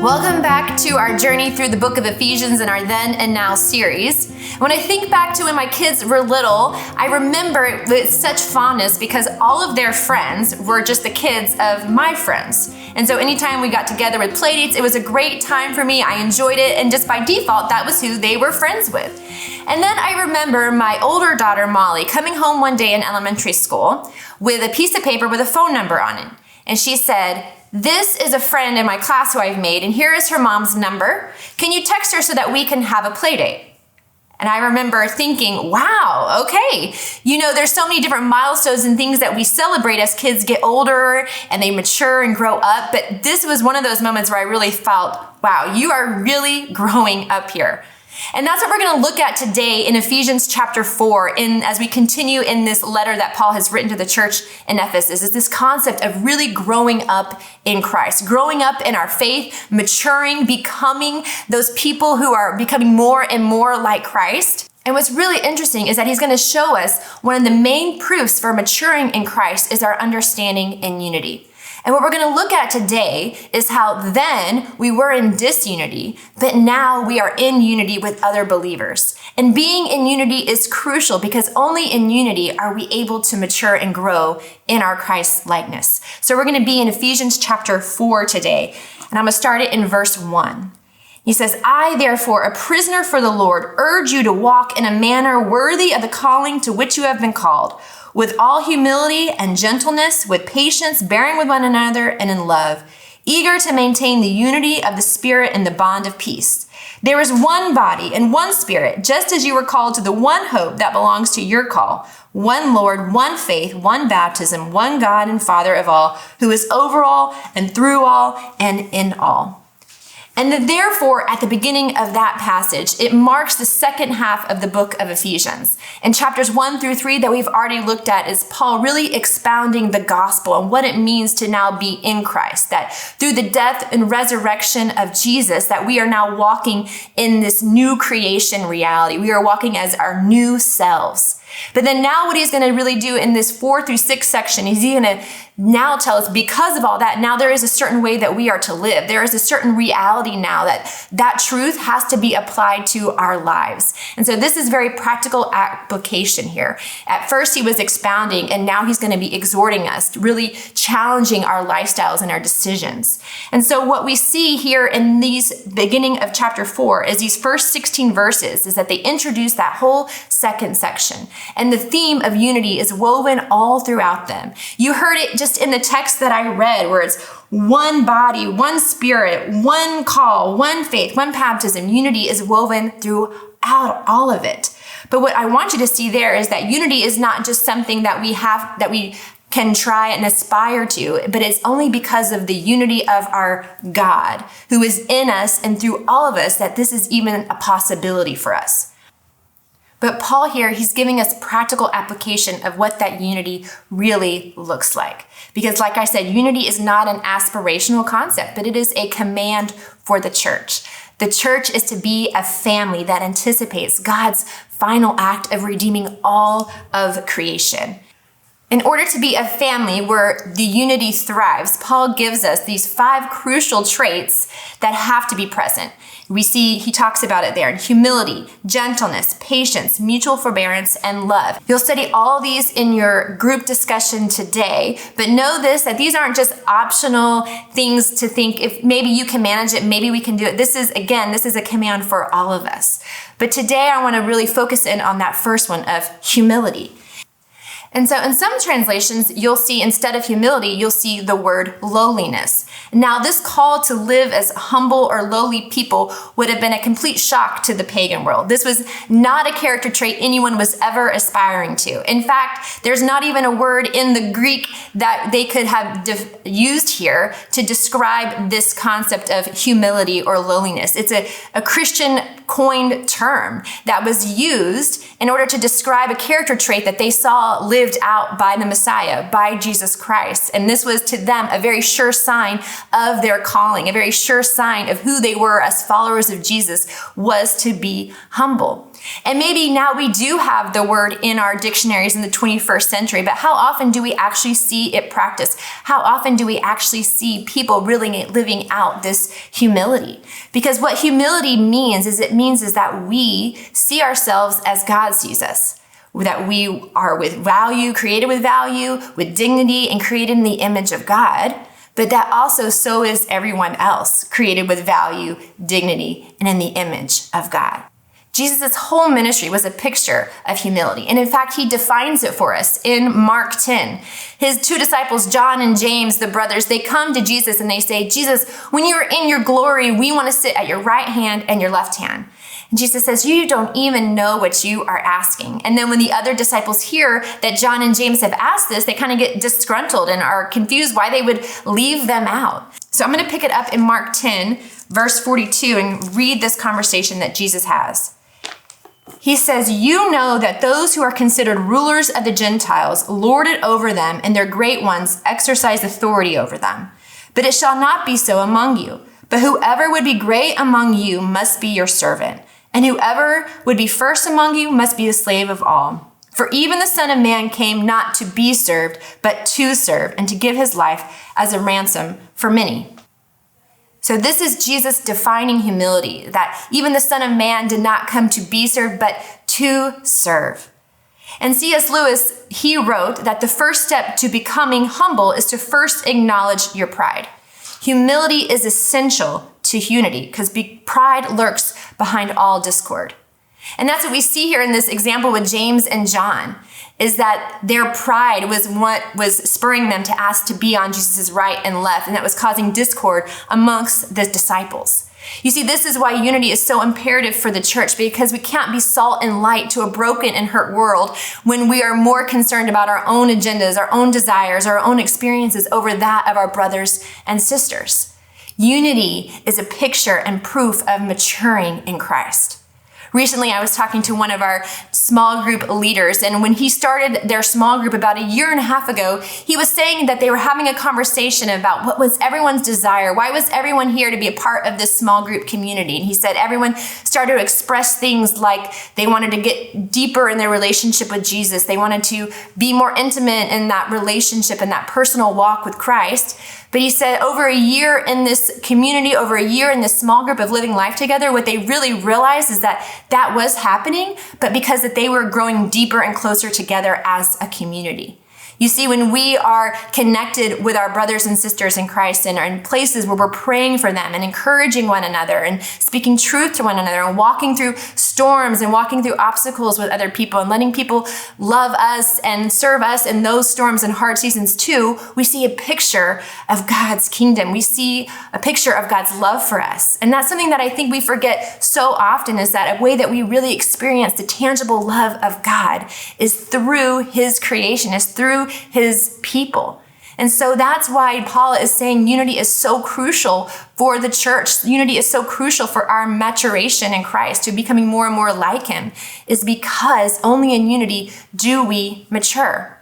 Welcome back to our journey through the book of Ephesians in our Then and Now series. When I think back to when my kids were little, I remember it with such fondness because all of their friends were just the kids of my friends. And so anytime we got together with playdates, it was a great time for me. I enjoyed it, and just by default, that was who they were friends with. And then I remember my older daughter, Molly, coming home one day in elementary school with a piece of paper with a phone number on it. And she said, "This is a friend in my class who I've made, and here is her mom's number. Can you text her so that we can have a play date?" And I remember thinking, wow, okay. You know, there's so many different milestones and things that we celebrate as kids get older and they mature and grow up. But this was one of those moments where I really felt, wow, you are really growing up here. And that's what we're going to look at today in Ephesians chapter 4, as we continue in this letter that Paul has written to the church in Ephesus. It's this concept of really growing up in Christ, growing up in our faith, maturing, becoming those people who are becoming more and more like Christ. And what's really interesting is that he's going to show us one of the main proofs for maturing in Christ is our understanding in unity. And what we're going to look at today is how then we were in disunity, but now we are in unity with other believers. And being in unity is crucial because only in unity are we able to mature and grow in our Christ likeness. So we're going to be in Ephesians chapter 4 today, and I'm going to start it in verse 1. He says, "I, therefore, a prisoner for the Lord, urge you to walk in a manner worthy of the calling to which you have been called, with all humility and gentleness, with patience, bearing with one another, and in love, eager to maintain the unity of the Spirit in the bond of peace. There is one body and one Spirit, just as you were called to the one hope that belongs to your call, one Lord, one faith, one baptism, one God and Father of all, who is over all and through all and in all." And then therefore, at the beginning of that passage, it marks the second half of the book of Ephesians. In chapters 1 through 3 that we've already looked at is Paul really expounding the gospel and what it means to now be in Christ, that through the death and resurrection of Jesus, that we are now walking in this new creation reality. We are walking as our new selves. But then now what he's going to really do in this 4 through 6 section is he's going to now tell us, because of all that, now there is a certain way that we are to live. There is a certain reality now that truth has to be applied to our lives. And so this is very practical application here. At first he was expounding, and now he's going to be exhorting us, really challenging our lifestyles and our decisions. And so what we see here in these beginning of chapter 4 is these first 16 verses is that they introduce that whole second section. And the theme of unity is woven all throughout them. You heard it just in the text that I read, where it's one body, one Spirit, one call, one faith, one baptism. Unity is woven throughout all of it. But what I want you to see there is that unity is not just something that we can try and aspire to, but it's only because of the unity of our God who is in us and through all of us that this is even a possibility for us. But Paul here, he's giving us practical application of what that unity really looks like. Because like I said, unity is not an aspirational concept, but it is a command for the church. The church is to be a family that anticipates God's final act of redeeming all of creation. In order to be a family where the unity thrives, Paul gives us these 5 crucial traits that have to be present. We see he talks about it there: humility, gentleness, patience, mutual forbearance, and love. You'll study all these in your group discussion today, but know this, that these aren't just optional things to think if maybe you can manage it, maybe we can do it. This is a command for all of us. But today I want to really focus in on that first one of humility. And so in some translations, you'll see instead of humility, you'll see the word lowliness. Now, this call to live as humble or lowly people would have been a complete shock to the pagan world. This was not a character trait anyone was ever aspiring to. In fact, there's not even a word in the Greek that they could have used here to describe this concept of humility or lowliness. It's a Christian coined term that was used in order to describe a character trait that they saw living lived out by the Messiah, by Jesus Christ. And this was to them a very sure sign of their calling, a very sure sign of who they were as followers of Jesus, was to be humble. And maybe now we do have the word in our dictionaries in the 21st century, but how often do we actually see it practiced? How often do we actually see people really living out this humility? Because what humility means is that we see ourselves as God sees us, that we are with value, created with value, with dignity, and created in the image of God, but that also so is everyone else, created with value, dignity, and in the image of God. Jesus' whole ministry was a picture of humility. And in fact, he defines it for us in Mark 10. His two disciples, John and James, the brothers, they come to Jesus and they say, Jesus, when you are in your glory, we want to sit at your right hand and your left hand. And Jesus says, you don't even know what you are asking. And then when the other disciples hear that John and James have asked this, they kind of get disgruntled and are confused why they would leave them out. So I'm going to pick it up in Mark 10, verse 42, and read this conversation that Jesus has. He says, you know that those who are considered rulers of the Gentiles lord it over them, and their great ones exercise authority over them. But it shall not be so among you. But whoever would be great among you must be your servant. And whoever would be first among you must be a slave of all. For even the Son of Man came not to be served, but to serve, and to give his life as a ransom for many. So this is Jesus defining humility, that even the Son of Man did not come to be served, but to serve. And C.S. Lewis, he wrote that the first step to becoming humble is to first acknowledge your pride. Humility is essential to unity because pride lurks behind all discord. And that's what we see here in this example with James and John, is that their pride was what was spurring them to ask to be on Jesus' right and left, and that was causing discord amongst the disciples. You see, this is why unity is so imperative for the church, because we can't be salt and light to a broken and hurt world when we are more concerned about our own agendas, our own desires, our own experiences over that of our brothers and sisters. Unity is a picture and proof of maturing in Christ. Recently, I was talking to one of our small group leaders, and when he started their small group about a year and a half ago, he was saying that they were having a conversation about what was everyone's desire. Why was everyone here to be a part of this small group community? And he said everyone started to express things like they wanted to get deeper in their relationship with Jesus. They wanted to be more intimate in that relationship and that personal walk with Christ. But he said over a year in this community, over a year in this small group of living life together, what they really realized is that that was happening, but because that they were growing deeper and closer together as a community. You see, when we are connected with our brothers and sisters in Christ and are in places where we're praying for them and encouraging one another and speaking truth to one another and walking through storms and walking through obstacles with other people and letting people love us and serve us in those storms and hard seasons too, we see a picture of God's kingdom. We see a picture of God's love for us. And that's something that I think we forget so often, is that a way that we really experience the tangible love of God is through his creation, is through his people. And so that's why Paul is saying unity is so crucial for the church. Unity is so crucial for our maturation in Christ, to becoming more and more like him, is because only in unity do we mature.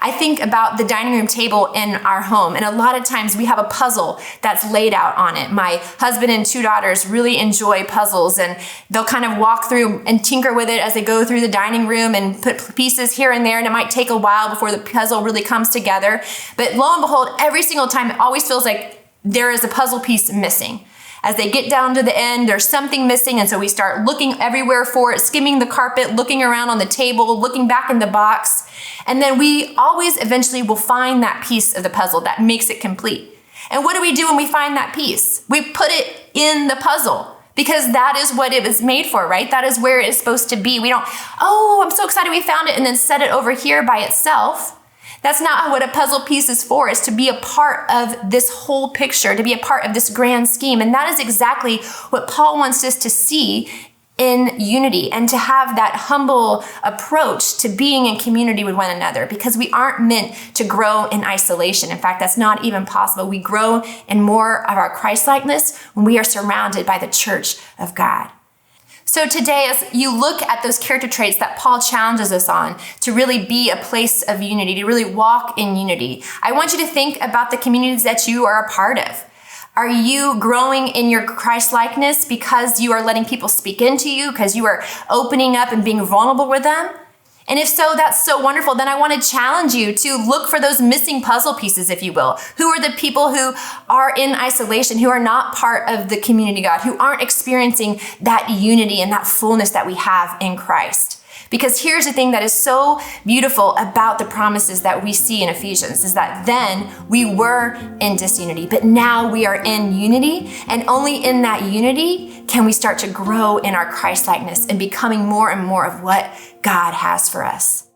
I think about the dining room table in our home, and a lot of times we have a puzzle that's laid out on it. My husband and two daughters really enjoy puzzles, and they'll kind of walk through and tinker with it as they go through the dining room and put pieces here and there, and it might take a while before the puzzle really comes together. But lo and behold, every single time it always feels like there is a puzzle piece missing. As they get down to the end, there's something missing, and so we start looking everywhere for it, skimming the carpet, looking around on the table, looking back in the box, and then we always eventually will find that piece of the puzzle that makes it complete. And what do we do when we find that piece? We put it in the puzzle, because that is what it was made for, right? That is where it is supposed to be. We don't, oh, I'm so excited we found it, and then set it over here by itself. That's not what a puzzle piece is for. It's to be a part of this whole picture, to be a part of this grand scheme. And that is exactly what Paul wants us to see in unity, and to have that humble approach to being in community with one another, because we aren't meant to grow in isolation. In fact, that's not even possible. We grow in more of our Christ-likeness when we are surrounded by the church of God. So today, as you look at those character traits that Paul challenges us on to really be a place of unity, to really walk in unity, I want you to think about the communities that you are a part of. Are you growing in your Christ-likeness because you are letting people speak into you, because you are opening up and being vulnerable with them? And if so, that's so wonderful. Then I want to challenge you to look for those missing puzzle pieces, if you will. Who are the people who are in isolation, who are not part of the community of God, who aren't experiencing that unity and that fullness that we have in Christ? Because here's the thing that is so beautiful about the promises that we see in Ephesians is that then we were in disunity, but now we are in unity. And only in that unity can we start to grow in our Christ-likeness and becoming more and more of what God has for us.